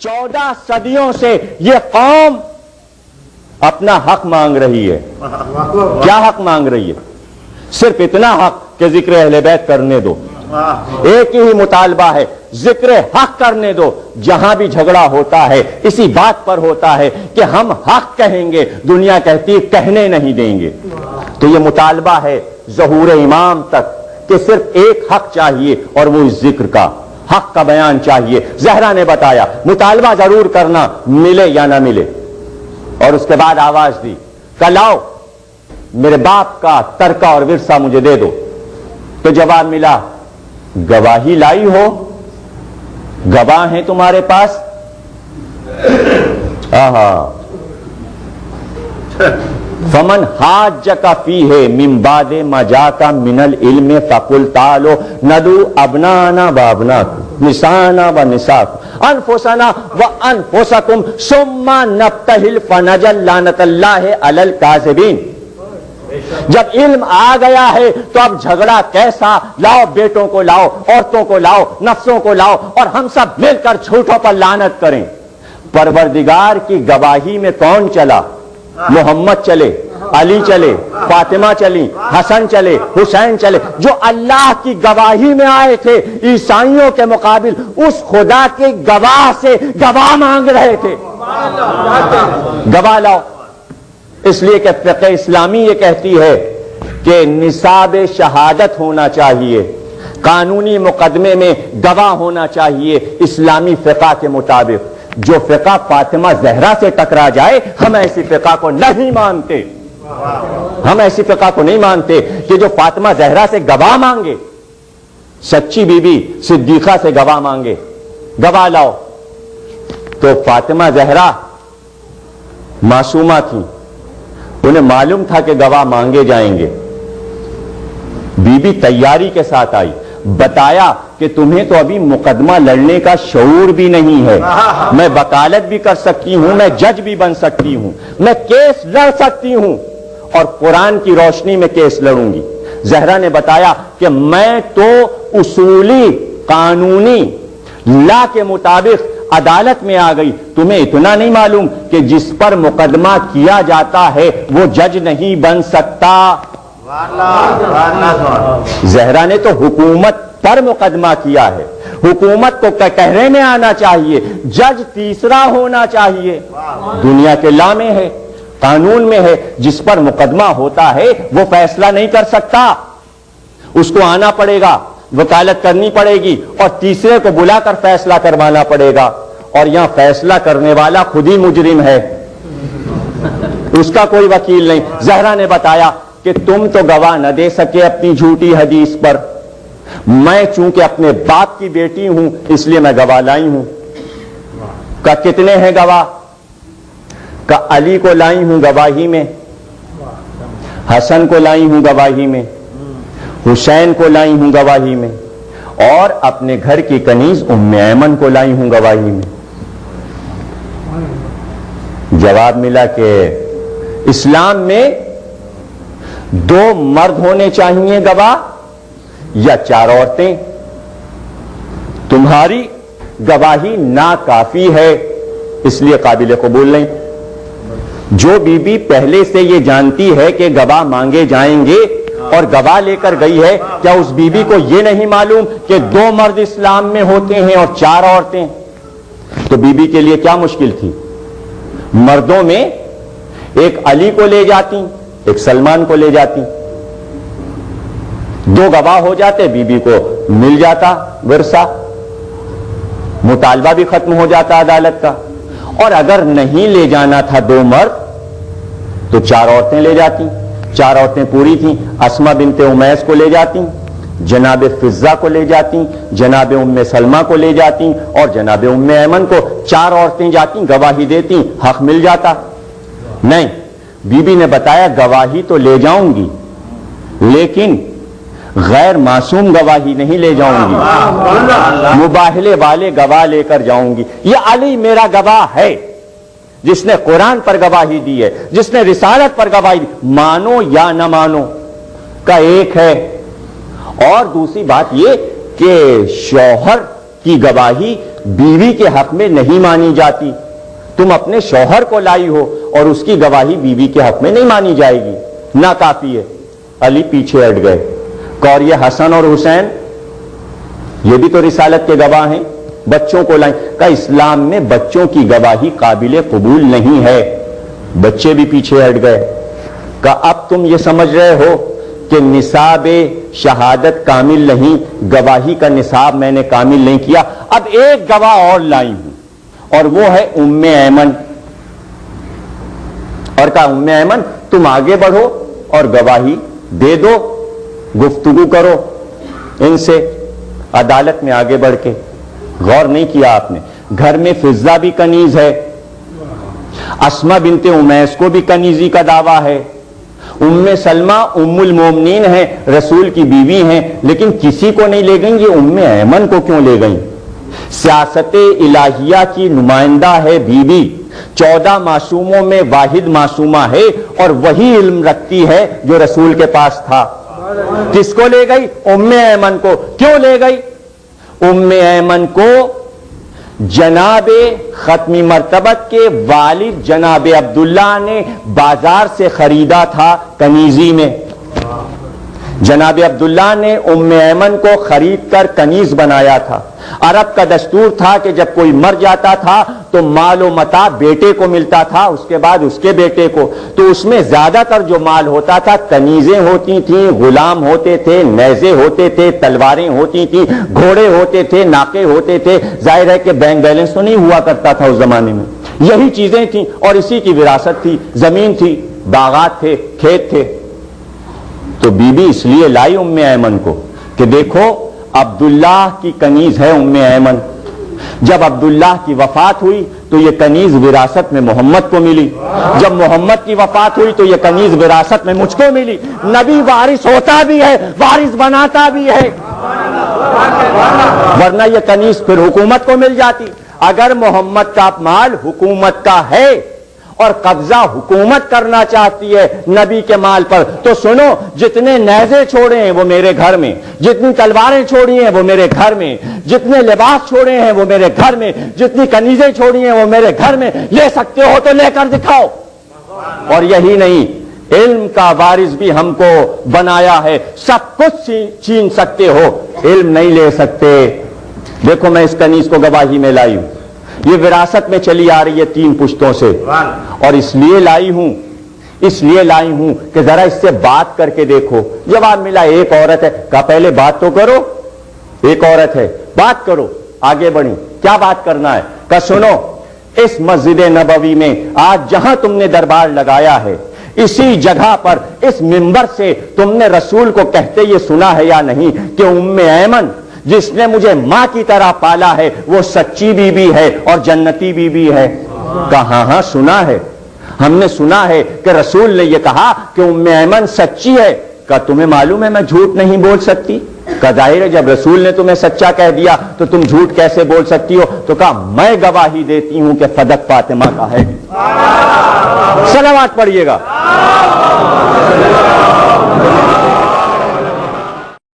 14 صدیوں سے یہ قوم اپنا حق مانگ رہی ہے. کیا حق مانگ رہی ہے؟ صرف اتنا حق کہ ذکر اہل بیت کرنے دو. ایک ہی مطالبہ ہے، ذکر حق کرنے دو. جہاں بھی جھگڑا ہوتا ہے اسی بات پر ہوتا ہے کہ ہم حق کہیں گے، دنیا کہتی کہنے نہیں دیں گے. تو یہ مطالبہ ہے ظہور امام تک کہ صرف ایک حق چاہیے اور وہ اس ذکر کا، حق کا بیان چاہیے. زہرا نے بتایا مطالبہ ضرور کرنا، ملے یا نہ ملے. اور اس کے بعد آواز دی کہ لاؤ میرے باپ کا ترکہ اور ورثہ مجھے دے دو. تو جواب ملا گواہی لائی ہو؟ گواہ ہیں تمہارے پاس؟ فمن حاجک فیہ من بعد ما جاءک من العلم فقل تعالوا ندعو ابناءنا وابناءکم نساءنا ونساءکم انفسنا وانفسکم ثم نبتہل فنجعل لعنۃ اللہ علی الکاذبین. جب علم آ گیا ہے تو اب جھگڑا کیسا؟ لاؤ بیٹوں کو لاؤ، عورتوں کو لاؤ، نفسوں کو لاؤ اور ہم سب مل کر جھوٹوں پر لعنت کریں. پروردگار کی گواہی میں کون چلا؟ محمد چلے، علی چلے، فاطمہ چلی، حسن چلے، حسین چلے، جو اللہ کی گواہی میں آئے تھے. عیسائیوں کے مقابل اس خدا کے گواہ سے گواہ مانگ رہے تھے. گواہ لاؤ. اس لیے کہ فقہ اسلامی یہ کہتی ہے کہ نصاب شہادت ہونا چاہیے، قانونی مقدمے میں گواہ ہونا چاہیے اسلامی فقہ کے مطابق. جو فقہ فاطمہ زہرا سے ٹکرا جائے ہم ایسی فقہ کو نہیں مانتے. ہم ایسی فقہ کو نہیں مانتے کہ جو فاطمہ زہرا سے گواہ مانگے، سچی بی بی صدیقہ سے گواہ مانگے. گواہ لاؤ. تو فاطمہ زہرا معصومہ تھی، انہیں معلوم تھا کہ گواہ مانگے جائیں گے. بی بی تیاری کے ساتھ آئی، بتایا کہ تمہیں تو ابھی مقدمہ لڑنے کا شعور بھی نہیں ہے. میں وکالت بھی کر سکتی ہوں، میں جج بھی بن سکتی ہوں، میں کیس لڑ سکتی ہوں اور قرآن کی روشنی میں کیس لڑوں گی. زہرا نے بتایا کہ میں تو اصولی قانونی لا کے مطابق عدالت میں آ گئی. تمہیں اتنا نہیں معلوم کہ جس پر مقدمہ کیا جاتا ہے وہ جج نہیں بن سکتا. زہرا نے تو حکومت پر مقدمہ کیا ہے. حکومت کو کہنے میں آنا چاہیے، جج تیسرا ہونا چاہیے. دنیا کے لا میں ہے، قانون میں ہے، جس پر مقدمہ ہوتا ہے وہ فیصلہ نہیں کر سکتا. اس کو آنا پڑے گا، وکالت کرنی پڑے گی اور تیسرے کو بلا کر فیصلہ کروانا پڑے گا. اور یہاں فیصلہ کرنے والا خود ہی مجرم ہے، اس کا کوئی وکیل نہیں. زہرا نے بتایا کہ تم تو گواہ نہ دے سکے اپنی جھوٹی حدیث پر، میں چونکہ اپنے باپ کی بیٹی ہوں اس لیے میں گواہ لائی ہوں. کہ کتنے ہیں گواہ؟ کہ علی کو لائی ہوں گواہی میں، حسن کو لائی ہوں گواہی میں، حسین کو لائی ہوں گواہی میں، اور اپنے گھر کی کنیز ام ایمن کو لائی ہوں گواہی میں. جواب ملا کہ اسلام میں 2 مرد ہونے چاہیے گواہ یا 4 عورتیں. تمہاری گواہی ناکافی ہے اس لیے قابل قبول نہیں. جو بی بی پہلے سے یہ جانتی ہے کہ گواہ مانگے جائیں گے اور گواہ لے کر گئی ہے، کیا اس بی بی کو یہ نہیں معلوم کہ 2 مرد اسلام میں ہوتے ہیں اور 4 عورتیں؟ تو بی بی کے لیے کیا مشکل تھی؟ مردوں میں ایک علی کو لے جاتی، ایک سلمان کو لے جاتی، 2 گواہ ہو جاتے، بی بی کو مل جاتا ورثہ، مطالبہ بھی ختم ہو جاتا عدالت کا. اور اگر نہیں لے جانا تھا 2 مرد تو 4 عورتیں لے جاتی. 4 عورتیں پوری تھیں. اسما بنت امیس کو لے جاتی، جناب فضہ کو لے جاتی، جناب ام سلمہ کو لے جاتی اور جناب ام ایمن کو. 4 عورتیں جاتی، گواہی دیتی، حق مل جاتا. نہیں، بی بی نے بتایا گواہی تو لے جاؤں گی لیکن غیر معصوم گواہی نہیں لے جاؤں گی، مباہلے والے گواہ لے کر جاؤں گی. یہ علی میرا گواہ ہے جس نے قرآن پر گواہی دی ہے، جس نے رسالت پر گواہی دی. مانو یا نہ مانو کا ایک ہے. اور دوسری بات یہ کہ شوہر کی گواہی بیوی کے حق میں نہیں مانی جاتی. تم اپنے شوہر کو لائی ہو اور اس کی گواہی بیوی کے حق میں نہیں مانی جائے گی, ناکافی ہے. علی پیچھے ہٹ گئے. اور یہ حسن اور حسین یہ بھی تو رسالت کے گواہ ہیں, بچوں کو لائیں. کہ اسلام میں بچوں کی گواہی قابل قبول نہیں ہے. بچے بھی پیچھے ہٹ گئے. کہ اب تم یہ سمجھ رہے ہو کہ نصاب شہادت کامل نہیں, گواہی کا نصاب میں نے کامل نہیں کیا. اب ایک گواہ اور لائی ہوں اور وہ ہے ام ایمن. اور کہا ام ایمن تم آگے بڑھو اور گواہی دے دو, گفتگو کرو ان سے عدالت میں آگے بڑھ کے. غور نہیں کیا آپ نے, گھر میں فضہ بھی کنیز ہے, اسما بنت امیس کو بھی کنیزی کا دعویٰ ہے, ام سلمہ ام المومنین ہیں, رسول کی بیوی ہیں, لیکن کسی کو نہیں لے گئیں. یہ ام ایمن کو کیوں لے گئیں؟ سیاست الہیہ کی نمائندہ ہے بیوی, 14 معصوموں میں واحد معصومہ ہے اور وہی علم رکھتی ہے جو رسول کے پاس تھا. کس کو لے گئی؟ ام ایمن کو. کیوں لے گئی ام ایمن کو؟ جناب ختمی مرتبت کے والد جناب عبداللہ نے بازار سے خریدا تھا کنیزی میں. جناب عبداللہ نے ام ایمن کو خرید کر کنیز بنایا تھا. عرب کا دستور تھا کہ جب کوئی مر جاتا تھا تو مال و متاع بیٹے کو ملتا تھا, اس کے بعد اس کے بیٹے کو. تو اس میں زیادہ تر جو مال ہوتا تھا کنیزیں ہوتی تھیں, غلام ہوتے تھے, نیزے ہوتے تھے, تلواریں ہوتی تھیں, گھوڑے ہوتے تھے, ناقے ہوتے تھے. ظاہر ہے کہ بینک بیلنس تو نہیں ہوا کرتا تھا اس زمانے میں, یہی چیزیں تھیں اور اسی کی وراثت تھی. زمین تھی, باغات تھے, کھیت تھے. تو بی بی اس لیے لائی ام ایمن کو کہ دیکھو عبداللہ کی کنیز ہے ام ایمن. جب عبداللہ کی وفات ہوئی تو یہ کنیز وراثت میں محمد کو ملی. جب محمد کی وفات ہوئی تو یہ کنیز وراثت میں مجھ کو ملی. نبی وارث ہوتا بھی ہے, وارث بناتا بھی ہے, ورنہ یہ کنیز پھر حکومت کو مل جاتی. اگر محمد کا مال حکومت کا ہے اور قبضہ حکومت کرنا چاہتی ہے نبی کے مال پر, تو سنو, جتنے نیزے چھوڑے ہیں وہ میرے گھر میں, جتنی تلواریں چھوڑی ہیں وہ میرے گھر میں, جتنے لباس چھوڑے ہیں وہ میرے گھر میں, جتنی کنیزیں چھوڑی ہیں وہ میرے گھر میں. لے سکتے ہو تو لے کر دکھاؤ. اور یہی نہیں, علم کا وارث بھی ہم کو بنایا ہے. سب کچھ چھین سکتے ہو, علم نہیں لے سکتے. دیکھو میں اس کنیز کو گواہی میں لائی ہوں, یہ وراثت میں چلی آ رہی ہے 3 پشتوں سے, اور اس لیے لائی ہوں کہ ذرا اس سے بات کر کے دیکھو. جواب ملا ایک عورت ہے. کہا پہلے بات تو کرو, ایک عورت ہے, بات کرو. آگے بڑھی, کیا بات کرنا ہے؟ کہا سنو, اس مسجد نبوی میں آج جہاں تم نے دربار لگایا ہے, اسی جگہ پر اس منبر سے تم نے رسول کو کہتے یہ سنا ہے یا نہیں کہ ام ایمن جس نے مجھے ماں کی طرح پالا ہے وہ سچی بیوی ہے اور جنتی بیوی ہے؟ کہا ہاں سنا ہے, ہم نے سنا ہے کہ رسول نے یہ کہا کہ ام ایمن سچی ہے. کہا تمہیں معلوم ہے میں جھوٹ نہیں بول سکتی؟ کہا ظاہر ہے جب رسول نے تمہیں سچا کہہ دیا تو تم جھوٹ کیسے بول سکتی ہو؟ تو کہا میں گواہی دیتی ہوں کہ فدق فاطمہ کا ہے. صلوات پڑھیے گا.